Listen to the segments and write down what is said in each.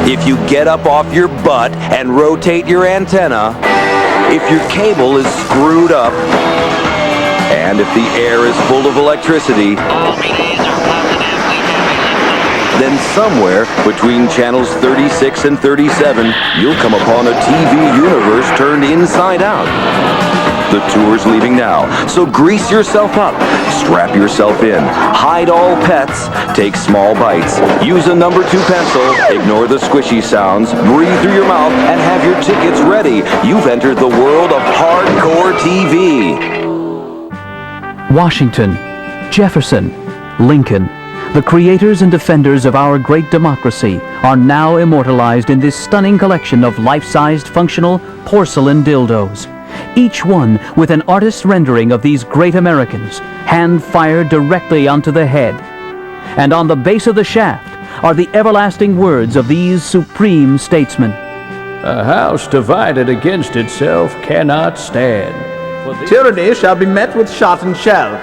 if you get up off your butt and rotate your antenna, if your cable is screwed up, and if the air is full of electricity, then somewhere between channels 36 and 37, you'll come upon a TV universe turned inside out. The tour's leaving now, so grease yourself up, strap yourself in, hide all pets, take small bites, use a number 2 pencil, ignore the squishy sounds, breathe through your mouth, and have your tickets ready. You've entered the world of hardcore TV. Washington, Jefferson, Lincoln, the creators and defenders of our great democracy, are now immortalized in this stunning collection of life-sized functional porcelain dildos. Each one with an artist's rendering of these great Americans, hand-fired directly onto the head. And on the base of the shaft are the everlasting words of these supreme statesmen. A house divided against itself cannot stand. Tyranny shall be met with shot and shell.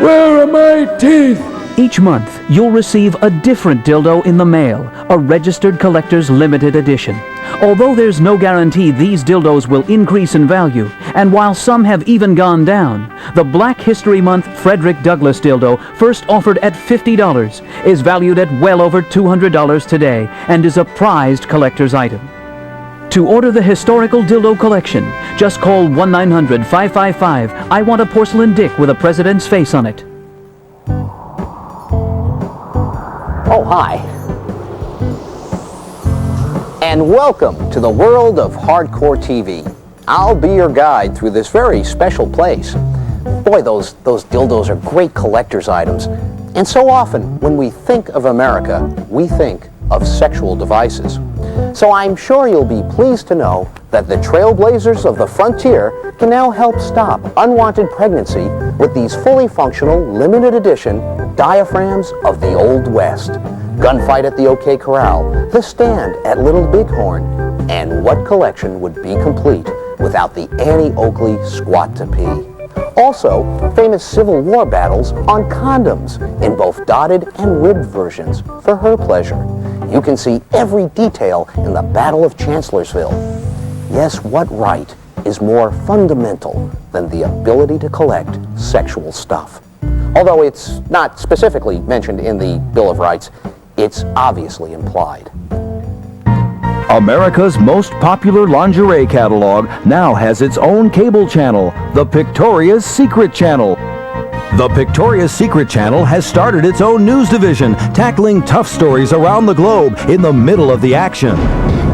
Where are my teeth? Each month, you'll receive a different dildo in the mail, a registered collector's limited edition. Although there's no guarantee these dildos will increase in value, and while some have even gone down, the Black History Month Frederick Douglass dildo, first offered at $50, is valued at well over $200 today and is a prized collector's item. To order the historical dildo collection, just call 1-900-555 I Want a Porcelain Dick with a president's face on it. Oh, hi. And welcome to the world of hardcore TV. I'll be your guide through this very special place. Boy, those dildos are great collector's items. And so often, when we think of America, we think of sexual devices. So I'm sure you'll be pleased to know that the trailblazers of the frontier can now help stop unwanted pregnancy with these fully functional, limited edition diaphragms of the Old West. Gunfight at the OK Corral, The Stand at Little Bighorn, and what collection would be complete without the Annie Oakley Squat to Pee? Also, famous Civil War battles on condoms in both dotted and ribbed versions for her pleasure. You can see every detail in the Battle of Chancellorsville. Yes, what right is more fundamental than the ability to collect sexual stuff? Although it's not specifically mentioned in the Bill of Rights, it's obviously implied. America's most popular lingerie catalog now has its own cable channel, the Pictorias Secret Channel. The Pictorias Secret Channel has started its own news division, tackling tough stories around the globe in the middle of the action.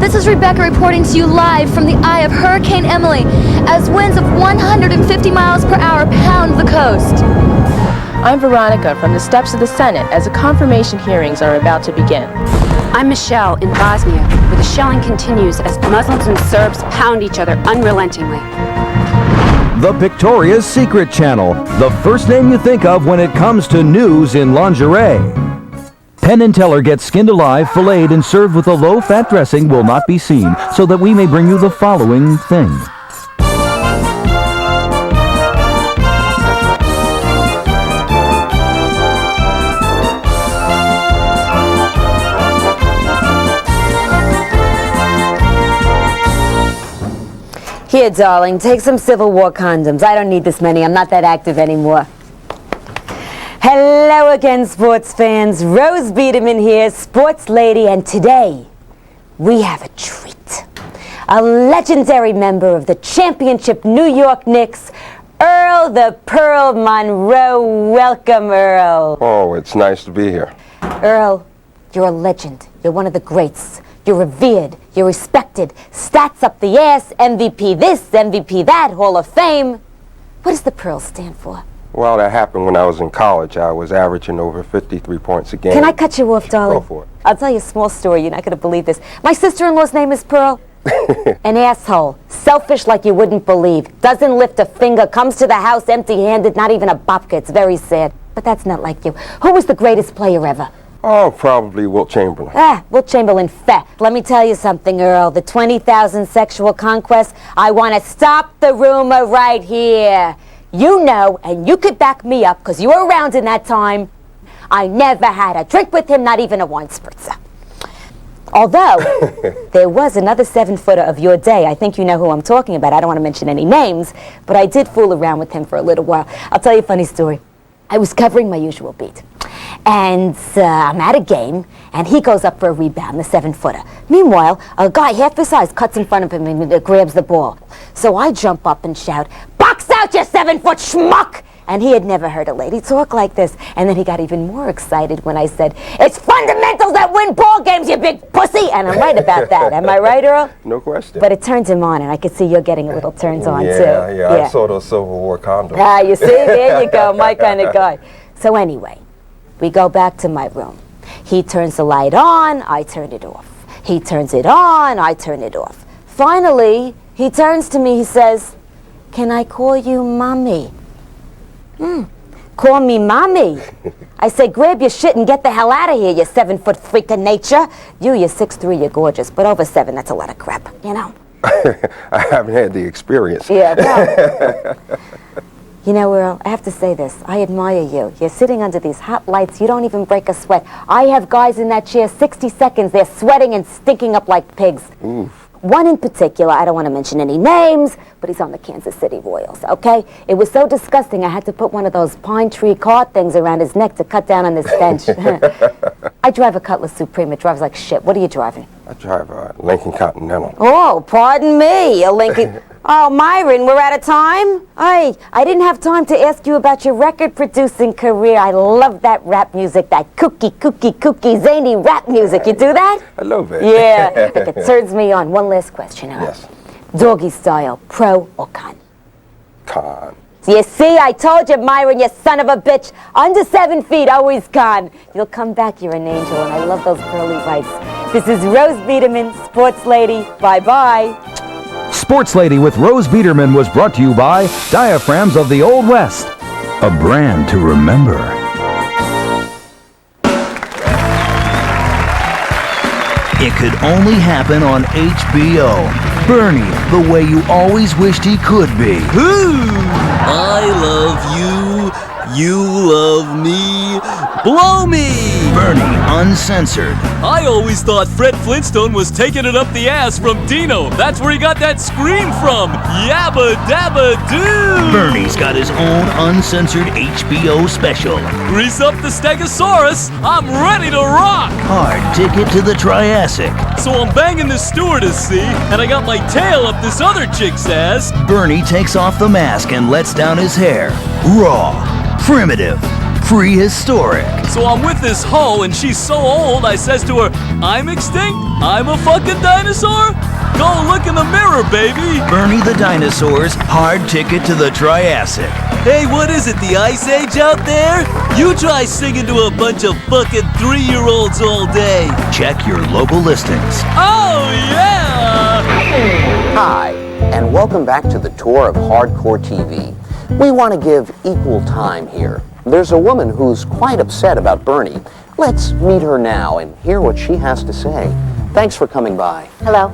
This is Rebecca reporting to you live from the eye of Hurricane Emily as winds of 150 miles per hour pound the coast. I'm Veronica from the steps of the Senate as the confirmation hearings are about to begin. I'm Michelle in Bosnia, where the shelling continues as Muslims and Serbs pound each other unrelentingly. The Pictorias Secret Channel, the first name you think of when it comes to news in lingerie. Penn and Teller gets skinned alive, filleted, and served with a low-fat dressing will not be seen, so that we may bring you the following thing. Here, darling, take some Civil War condoms. I don't need this many. I'm not that active anymore. Hello again, sports fans. Rose Biederman here, sports lady, and today we have a treat. A legendary member of the championship New York Knicks, Earl the Pearl Monroe. Welcome, Earl. Oh, it's nice to be here. Earl, you're a legend. You're one of the greats. You're revered, you're respected, stats up the ass, MVP this, MVP that, Hall of Fame. What does the Pearl stand for? Well, that happened when I was in college. I was averaging over 53 points a game. Can I cut you off, darling? Go for it. I'll tell you a small story. You're not going to believe this. My sister-in-law's name is Pearl. An asshole. Selfish like you wouldn't believe. Doesn't lift a finger. Comes to the house empty-handed. Not even a babka. It's very sad. But that's not like you. Who was the greatest player ever? Oh, probably Wilt Chamberlain. Wilt Chamberlain, fat. Let me tell you something, Earl. The 20,000 sexual conquests, I want to stop the rumor right here. You know, and you could back me up, because you were around in that time, I never had a drink with him, not even a wine spritzer. Although, there was another 7-footer of your day. I think you know who I'm talking about. I don't want to mention any names, but I did fool around with him for a little while. I'll tell you a funny story. I was covering my usual beat, and I'm at a game, and he goes up for a rebound, the 7-footer. Meanwhile, a guy half his size cuts in front of him and grabs the ball. So I jump up and shout, "Box out, you 7-foot schmuck!" And he had never heard a lady talk like this. And then he got even more excited when I said, "It's fundamentals that win ball games, you big pussy!" And I'm right about that. Am I right, Earl? No question. But it turns him on, and I could see you're getting a little turns on, too. Yeah, I saw those Civil War condoms. Ah, you see? There you go, my kind of guy. So anyway, we go back to my room. He turns the light on, I turn it off. He turns it on, I turn it off. Finally, he turns to me, he says, "Can I call you Mommy?" Call me Mommy. I say, "Grab your shit and get the hell out of here, you 7-foot freak of nature." You're 6'3", you're gorgeous, but over 7, that's a lot of crap, you know? I haven't had the experience. Yeah, no. You know, Earl, I have to say this. I admire you. You're sitting under these hot lights. You don't even break a sweat. I have guys in that chair, 60 seconds. They're sweating and stinking up like pigs. Oof. One in particular, I don't want to mention any names, but he's on the Kansas City Royals, okay? It was so disgusting, I had to put one of those pine tree car things around his neck to cut down on this stench. I drive a Cutlass Supreme. It drives like shit. What are you driving? I drive a Lincoln Continental. Oh, pardon me, a Lincoln. Oh, Myron, we're out of time? I didn't have time to ask you about your record-producing career. I love that rap music, that kooky, zany rap music. You do that? I love it. Yeah, like it turns me on. One last question. Yes. Doggy style, pro or con? Con. You see, I told you, Myron, you son of a bitch. Under 7 feet, always con. You'll come back, you're an angel, and I love those curly whites. This is Rose Biederman, Sports Lady. Bye-bye. Sports Lady with Rose Biederman was brought to you by Diaphragms of the Old West, a brand to remember. It could only happen on HBO. Berny, the way you always wished he could be. I love you, you love me, blow me! Berny, uncensored. I always thought Fred Flintstone was taking it up the ass from Dino. That's where he got that scream from. Yabba dabba doo! Bernie's got his own uncensored HBO special. Grease up the Stegosaurus. I'm ready to rock! Hard ticket to the Triassic. So I'm banging this stewardess, see? And I got my tail up this other chick's ass. Bernie takes off the mask and lets down his hair. Raw. Primitive. Prehistoric. So I'm with this hoe and she's so old I says to her, "I'm extinct? I'm a fucking dinosaur? Go look in the mirror, baby." Bernie the Dinosaur's hard ticket to the Triassic. Hey, what is it, the Ice Age out there? You try singing to a bunch of fucking 3-year-olds all day. Check your local listings. Oh, yeah! Hi, and welcome back to the tour of Hardcore TV. We want to give equal time here. There's a woman who's quite upset about Bernie. Let's meet her now and hear what she has to say. Thanks for coming by. Hello.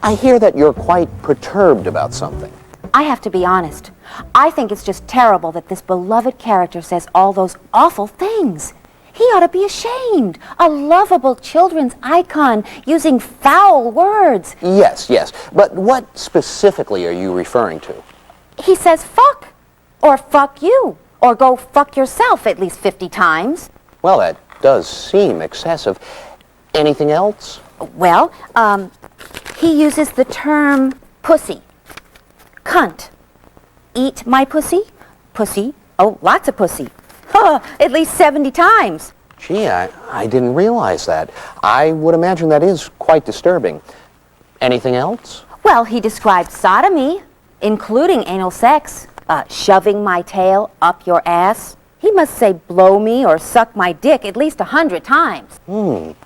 I hear that you're quite perturbed about something. I have to be honest. I think it's just terrible that this beloved character says all those awful things. He ought to be ashamed. A lovable children's icon using foul words. Yes, but what specifically are you referring to? He says fuck, or fuck you, or go fuck yourself at least 50 times. Well, that does seem excessive. Anything else? Well, he uses the term pussy, cunt, eat my pussy, pussy, oh, lots of pussy, at least 70 times. Gee, I didn't realize that. I would imagine that is quite disturbing. Anything else? Well, he describes sodomy, including anal sex, shoving my tail up your ass. He must say blow me or suck my dick at least 100 times.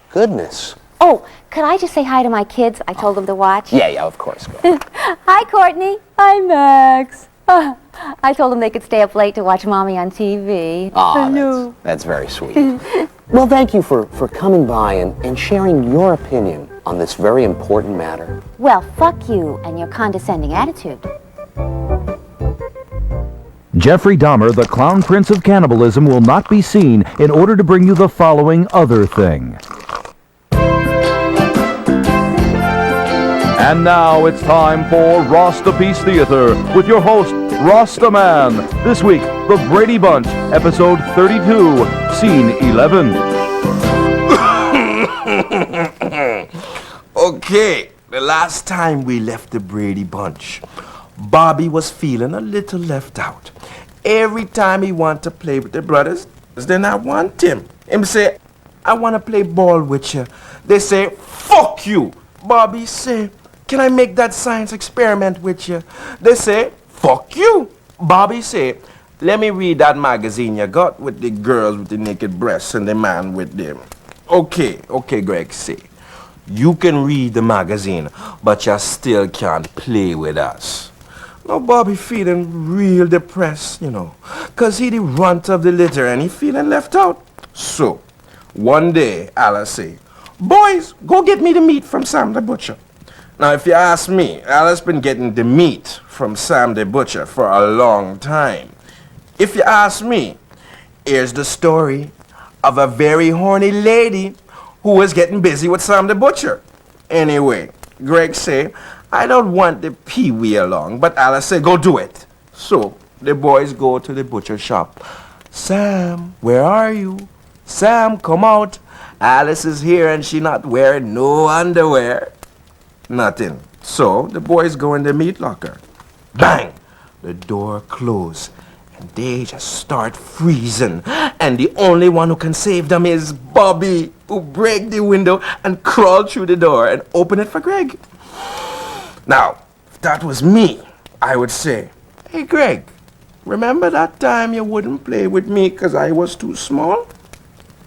Goodness. Oh, could I just say hi to my kids? I told them to watch. Yeah, of course. Go. Hi, Courtney. Hi, Max. I told them they could stay up late to watch Mommy on TV. Oh, that's very sweet. Well, thank you for coming by and sharing your opinion on this very important matter. Well, fuck you and your condescending attitude. Jeffrey Dahmer, the Clown Prince of Cannibalism, will not be seen in order to bring you the following other thing. And now it's time for Rastapiece Theater with your host, Rastaman. This week, The Brady Bunch, episode 32, scene 11. Okay, the last time we left the Brady Bunch, Bobby was feeling a little left out. Every time he want to play with the brothers, they not want him. Him say, I want to play ball with you. They say, fuck you. Bobby say, can I make that science experiment with you? They say, fuck you. Bobby say, let me read that magazine you got with the girls with the naked breasts and the man with them. Okay, Greg say, you can read the magazine, but you still can't play with us. Now Bobby feeling real depressed, cause he the runt of the litter and he feeling left out. So, one day, Alice say, boys, go get me the meat from Sam the Butcher. Now, if you ask me, Alice been getting the meat from Sam the Butcher for a long time. If you ask me, here's the story of a very horny lady who was getting busy with Sam the Butcher. Anyway, Greg say, I don't want the Pee-wee along, but Alice say, go do it. So, the boys go to the butcher shop. Sam, where are you? Sam, come out. Alice is here and she not wearing no underwear. Nothing. So, the boys go in the meat locker. Bang! The door closed. And they just start freezing. And the only one who can save them is Bobby, who break the window and crawl through the door and open it for Greg. Now, if that was me, I would say, hey Greg, remember that time you wouldn't play with me because I was too small?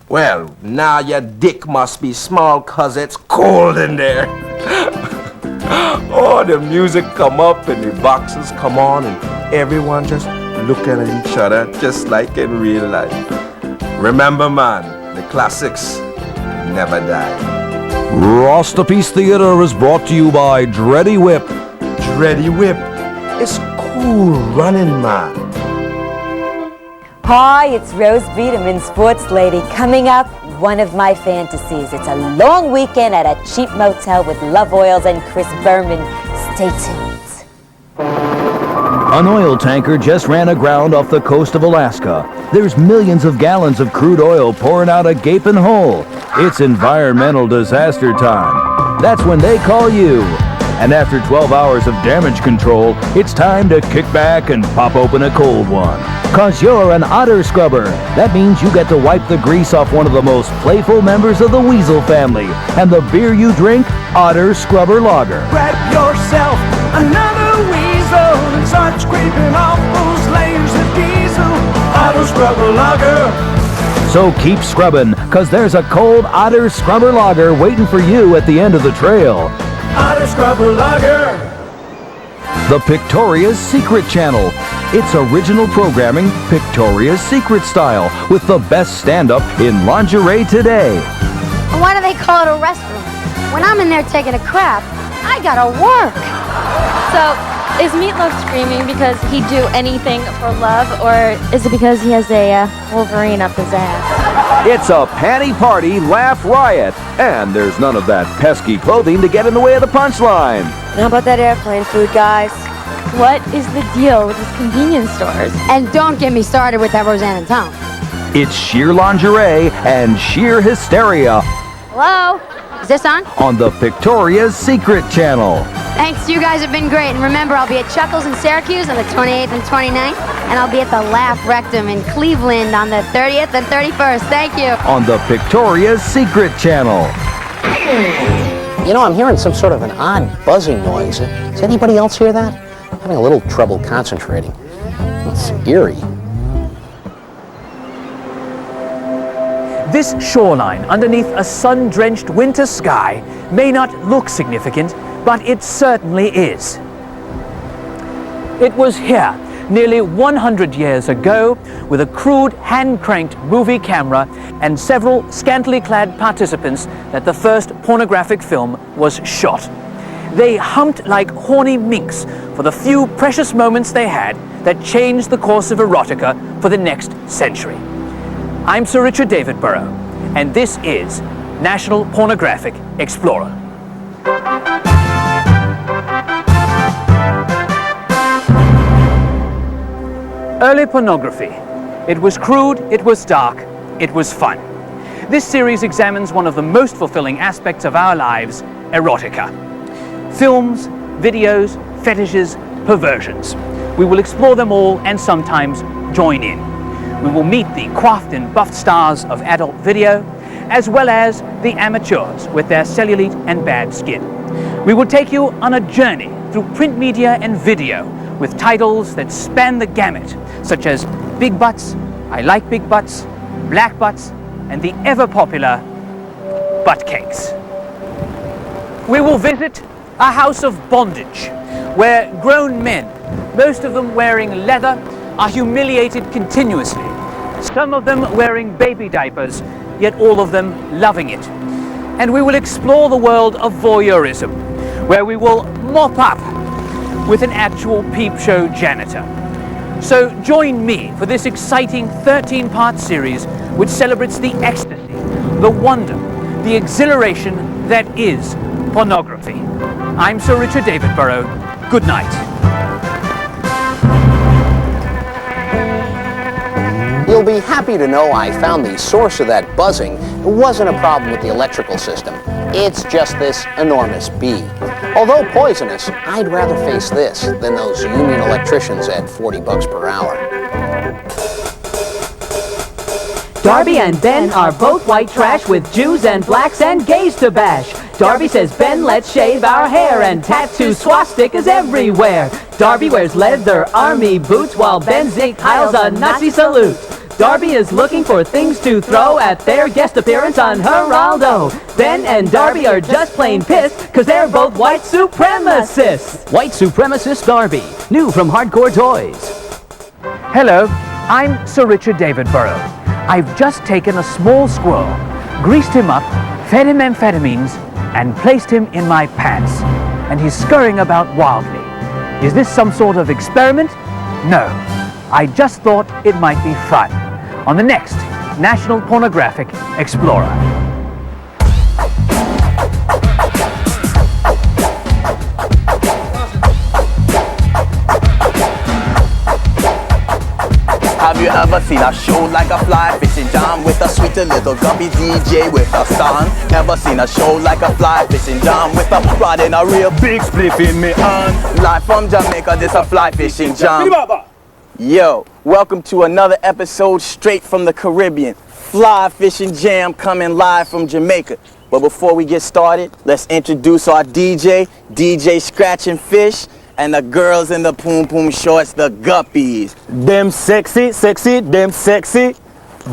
Well, now your dick must be small because it's cold in there. Oh, the music come up and the boxes come on and everyone just looking at each other just like in real life. Remember, man, the classics never die. Rastapiece Theater is brought to you by Dready Whip. Dready Whip is cool running, man. Hi, it's Rose Biederman, sports lady. Coming up, one of my fantasies. It's a long weekend at a cheap motel with Love Oils and Chris Berman. Stay tuned. An oil tanker just ran aground off the coast of Alaska. There's millions of gallons of crude oil pouring out a gaping hole. It's environmental disaster time. That's when they call you. And after 12 hours of damage control, it's time to kick back and pop open a cold one. 'Cause you're an Otter scrubber. That means you get to wipe the grease off one of the most playful members of the weasel family. And the beer you drink, Otter Scrubber Lager. Grab yourself another weasel and start scraping off those layers of diesel. Otter Scrubber Lager. So keep scrubbing, 'cause there's a cold Otter Scrubber Lager waiting for you at the end of the trail. Otter Scrubber Lager. The Pictorias Secret Channel. It's original programming, Pictoria's Secret Style, with the best stand-up in lingerie today. Why do they call it a restroom? When I'm in there taking a crap, I gotta work. So, is Meatloaf screaming because he'd do anything for love, or is it because he has a Wolverine up his ass? It's a panty party laugh riot, and there's none of that pesky clothing to get in the way of the punchline. How about that airplane food, guys? What is the deal with these convenience stores? And don't get me started with that Roseanne and Tom. It's sheer lingerie and sheer hysteria Hello? Is this on the Pictoria's Secret Channel. Thanks, you guys have been great. And remember, I'll be at Chuckles in Syracuse on the 28th and 29th. And I'll be at the Laugh Rectum in Cleveland on the 30th and 31st. Thank you. On the Pictoria's Secret Channel. I'm hearing some sort of an odd buzzing noise. Does anybody else hear that? I'm having a little trouble concentrating. It's eerie. This shoreline underneath a sun-drenched winter sky may not look significant, but it certainly is. It was here, nearly 100 years ago, with a crude hand-cranked movie camera and several scantily clad participants, that the first pornographic film was shot. They humped like horny minks for the few precious moments they had that changed the course of erotica for the next century. I'm Sir Richard David Burrow, and this is National Pornographic Explorer. Early pornography. It was crude, it was dark, it was fun. This series examines one of the most fulfilling aspects of our lives, erotica. Films, videos, fetishes, perversions. We will explore them all and sometimes join in. We will meet the coiffed and buffed stars of adult video, as well as the amateurs with their cellulite and bad skin. We will take you on a journey through print media and video with titles that span the gamut, such as Big Butts, I Like Big Butts, Black Butts, and the ever-popular Butt Cakes. We will visit a house of bondage, where grown men, most of them wearing leather, are humiliated continuously. Some of them wearing baby diapers, yet all of them loving it. And we will explore the world of voyeurism, where we will mop up with an actual peep show janitor. So join me for this exciting 13-part series which celebrates the ecstasy, the wonder, the exhilaration that is pornography. I'm Sir Richard David Burrow. Good night. You'll be happy to know I found the source of that buzzing. It wasn't a problem with the electrical system. It's just this enormous bee. Although poisonous, I'd rather face this than those union electricians at $40 per hour. Darbie and Ben are both white trash with Jews and blacks and gays to bash. Darbie says, Ben, let's shave our hair and tattoo swastikas everywhere. Darbie wears leather army boots while Ben Zink hiles a Nazi salute. Darbie is looking for things to throw at their guest appearance on Geraldo. Ben and Darbie are just plain pissed cause they're both white supremacists. White supremacist Darbie, new from Hardcore Toys. Hello, I'm Sir Richard David Burrow. I've just taken a small squirrel, greased him up, fed him amphetamines, and placed him in my pants. And he's scurrying about wildly. Is this some sort of experiment? No. I just thought it might be fun. On the next National Pornographic Explorer. Have you ever seen a show like a fly fishing jam with a sweet little guppy DJ with a song? Ever seen a show like a fly fishing jam with a rod and a real big spliff in me hand? Live from Jamaica, this a fly fishing jam. Yo, welcome to another episode straight from the Caribbean. Fly Fishing Jam coming live from Jamaica. But before we get started, let's introduce our DJ Scratching Fish, and the girls in the poom poom shorts, the guppies. Them sexy, them sexy.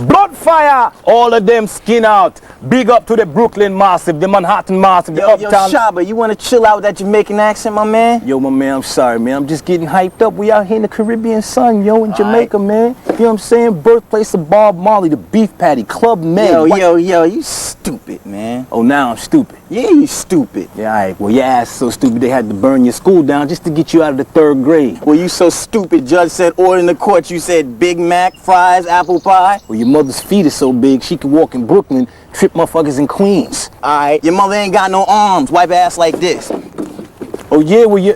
Blood fire, all of them skin out. Big up to the Brooklyn Massive, the Manhattan Massive, the Uptown. Yo, Shaba, you want to chill out with that Jamaican accent, my man? Yo, my man, I'm sorry, man. I'm just getting hyped up. We out here in the Caribbean sun, yo, in Jamaica, man. You know what I'm saying? Birthplace of Bob Marley, the Beef Patty, Club Med. Yo, you stupid, man. Oh, now I'm stupid. Yeah, you stupid. Yeah, all right. Well, your ass so stupid they had to burn your school down just to get you out of the 3rd grade. Well, you so stupid, judge said order in the court. You said Big Mac, fries, apple pie. Well, your mother's feet is so big she could walk in Brooklyn, trip motherfuckers in Queens. All right, your mother ain't got no arms. Wipe ass like this. Oh, yeah, well, yeah.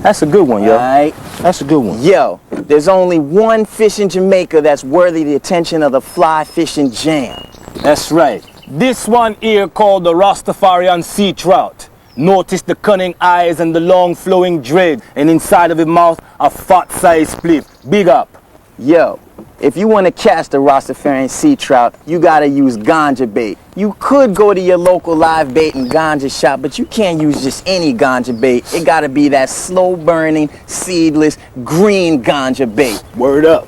That's a good one, yo. All right. That's a good one. Yo, there's only one fish in Jamaica that's worthy the attention of the Fly Fishing Jam. That's right. This one here called the Rastafarian sea trout. Notice the cunning eyes and the long flowing dread, and inside of his mouth a fat size split. Big up. Yo, if you want to catch the Rastafarian sea trout, you gotta use ganja bait. You could go to your local live bait and ganja shop, but you can't use just any ganja bait. It gotta be that slow burning, seedless, green ganja bait. Word up.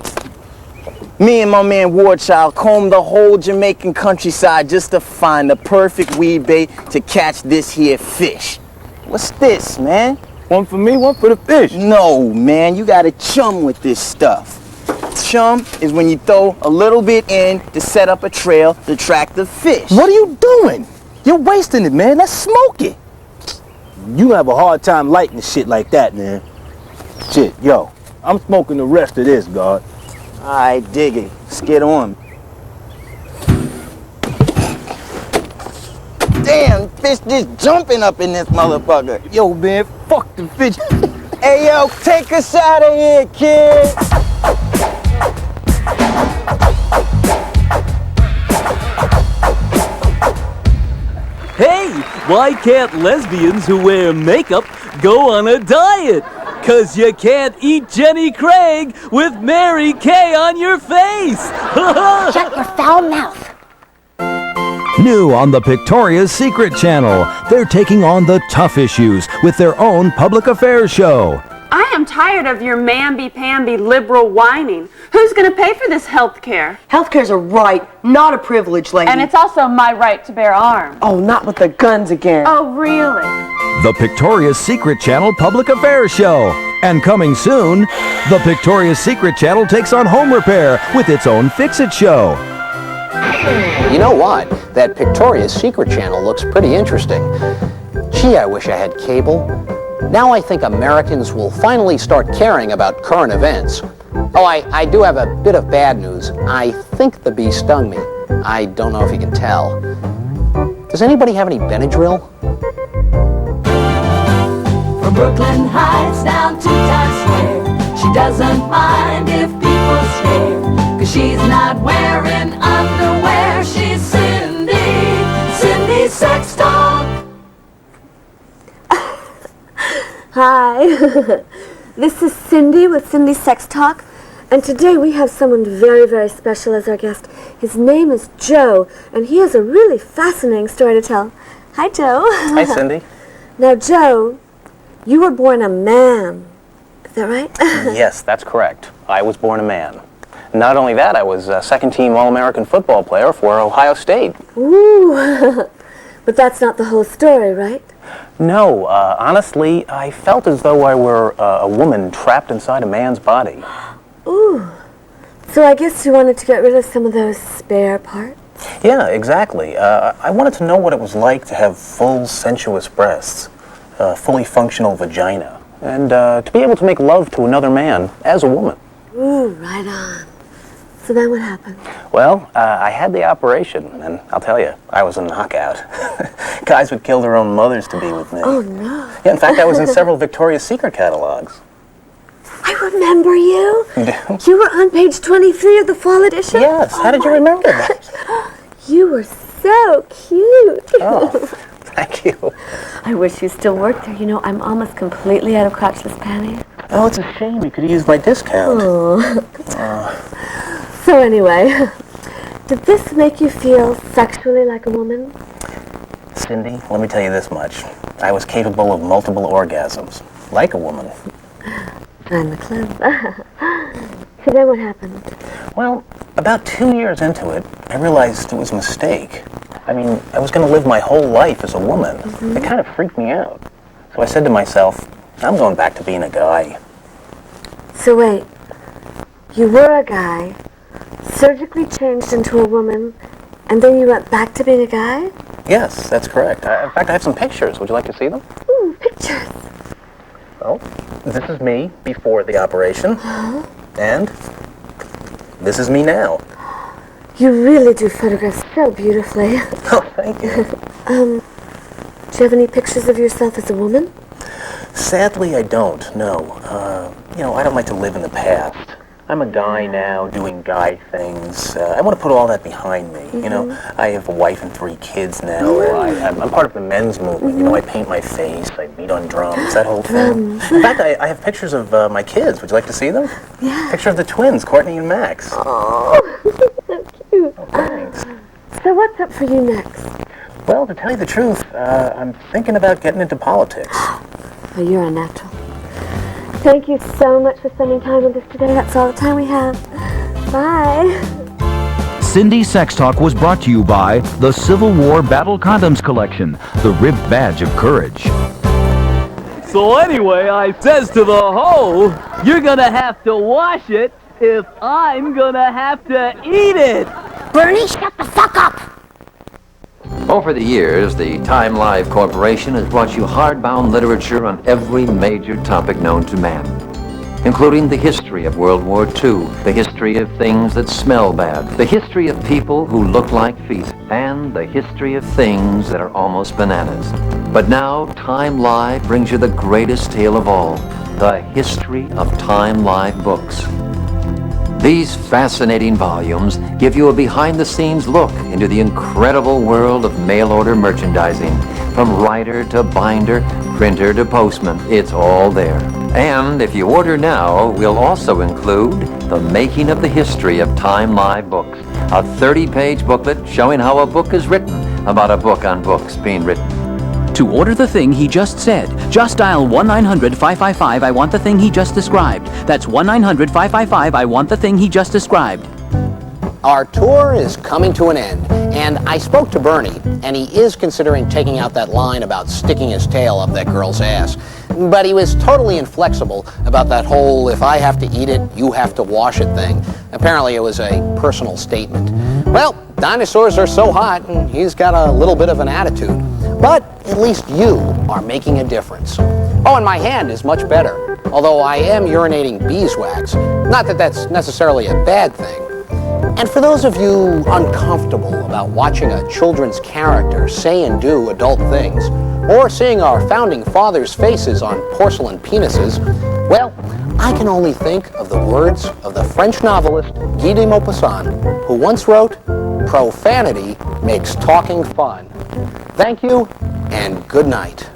Me and my man Warchild combed the whole Jamaican countryside just to find the perfect weed bait to catch this here fish. What's this, man? One for me, one for the fish. No, man, you gotta chum with this stuff. Chum is when you throw a little bit in to set up a trail to track the fish. What are you doing? You're wasting it, man. Let's smoke it. You have a hard time lighting shit like that, man. Shit, yo, I'm smoking the rest of this, God. I dig it. Let's get on. Damn, fish just jumping up in this motherfucker. Yo, man, fuck the fish. Hey, yo, take us out of here, kid. Why can't lesbians who wear makeup go on a diet? 'Cause you can't eat Jenny Craig with Mary Kay on your face! Shut your foul mouth! New on the Pictorias Secret Channel, they're taking on the tough issues with their own public affairs show. I am tired of your mamby-pamby liberal whining. Who's going to pay for this health care? Healthcare's a right, not a privilege, lady. And it's also my right to bear arms. Oh, not with the guns again. Oh, really? The Pictorias Secret Channel Public Affairs Show. And coming soon, the Pictorias Secret Channel takes on home repair with its own Fix-It show. You know what? That Pictoria's Secret Channel looks pretty interesting. Gee, I wish I had cable. Now I think Americans will finally start caring about current events. Oh, I do have a bit of bad news. I think the bee stung me. I don't know if you can tell. Does anybody have any Benadryl? From Brooklyn Heights down to Times Square, she doesn't mind if people stare, 'cause she's not wearing underwear. She's Cindy Sex Talk. Hi, this is Cindy with Cindy Sex Talk, and today we have someone very, very special as our guest. His name is Joe, and he has a really fascinating story to tell. Hi, Joe. Hi, Cindy. Now, Joe, you were born a man. Is that right? Yes, that's correct. I was born a man. Not only that, I was a second-team All-American football player for Ohio State. Ooh, but that's not the whole story, right? No, honestly, I felt as though I were a woman trapped inside a man's body. Ooh, so I guess you wanted to get rid of some of those spare parts? Yeah, exactly. I wanted to know what it was like to have full, sensuous breasts, a fully functional vagina, and to be able to make love to another man as a woman. Ooh, right on. So then what happened? Well, I had the operation, and I'll tell you, I was a knockout. Guys would kill their own mothers to be with me. Oh, no. Yeah, in fact, I was in several Victoria's Secret catalogs. I remember you. You do? You were on page 23 of the fall edition? Yes. How did you remember that? You were so cute. Oh, thank you. I wish you still worked there. You know, I'm almost completely out of crotchless panties. Oh, it's a shame. You could have used my discount. Oh. So anyway, did this make you feel sexually like a woman? Cindy, let me tell you this much. I was capable of multiple orgasms, like a woman. I'm the club. So then what happened? Well, about 2 years into it, I realized it was a mistake. I mean, I was going to live my whole life as a woman. Mm-hmm. It kind of freaked me out. So I said to myself, I'm going back to being a guy. So wait, you were a guy, surgically changed into a woman, and then you went back to being a guy? Yes, that's correct. In fact, I have some pictures. Would you like to see them? Ooh, pictures. Well, this is me before the operation, and this is me now. You really do photograph so beautifully. Oh, thank you. Do you have any pictures of yourself as a woman? Sadly, I don't, no. You know, I don't like to live in the past. I'm a guy now, doing guy things. I want to put all that behind me. You know, I have a wife and 3 kids now. I'm part of the men's movement. You know, I paint my face, I beat on drums, that whole thing. In fact, I have pictures of my kids. Would you like to see them? Yeah. Picture of the twins, Courtney and Max. Oh, so cute. Oh, thanks. So what's up for you next? Well, to tell you the truth, I'm thinking about getting into politics. Oh, you're a natural. Thank you so much for spending time with us today. That's all the time we have. Bye. Cindy Sex Talk was brought to you by the Civil War Battle Condoms Collection, the ribbed badge of courage. So anyway, I says to the hoe, you're gonna have to wash it if I'm gonna have to eat it. Bernie, shut the fuck up! Over the years, the Time Live Corporation has brought you hardbound literature on every major topic known to man, including the history of World War II, the history of things that smell bad, the history of people who look like feet, and the history of things that are almost bananas. But now, Time Live brings you the greatest tale of all, the history of Time Live books. These fascinating volumes give you a behind-the-scenes look into the incredible world of mail-order merchandising. From writer to binder, printer to postman, it's all there. And if you order now, we'll also include The Making of the History of Time Live Books, a 30-page booklet showing how a book is written about a book on books being written. To order the thing he just said, just dial 1-900-555 I want the thing he just described. That's 1-900-555 I want the thing he just described. Our tour is coming to an end, and I spoke to Berny, and he is considering taking out that line about sticking his tail up that girl's ass. But he was totally inflexible about that whole if I have to eat it, you have to wash it thing. Apparently it was a personal statement. Well, dinosaurs are so hot, and he's got a little bit of an attitude. But at least you are making a difference. Oh, and my hand is much better, although I am urinating beeswax. Not that that's necessarily a bad thing. And for those of you uncomfortable about watching a children's character say and do adult things, or seeing our founding fathers' faces on porcelain penises, well, I can only think of the words of the French novelist Guy de Maupassant, who once wrote, "Profanity makes talking fun." Thank you, and good night.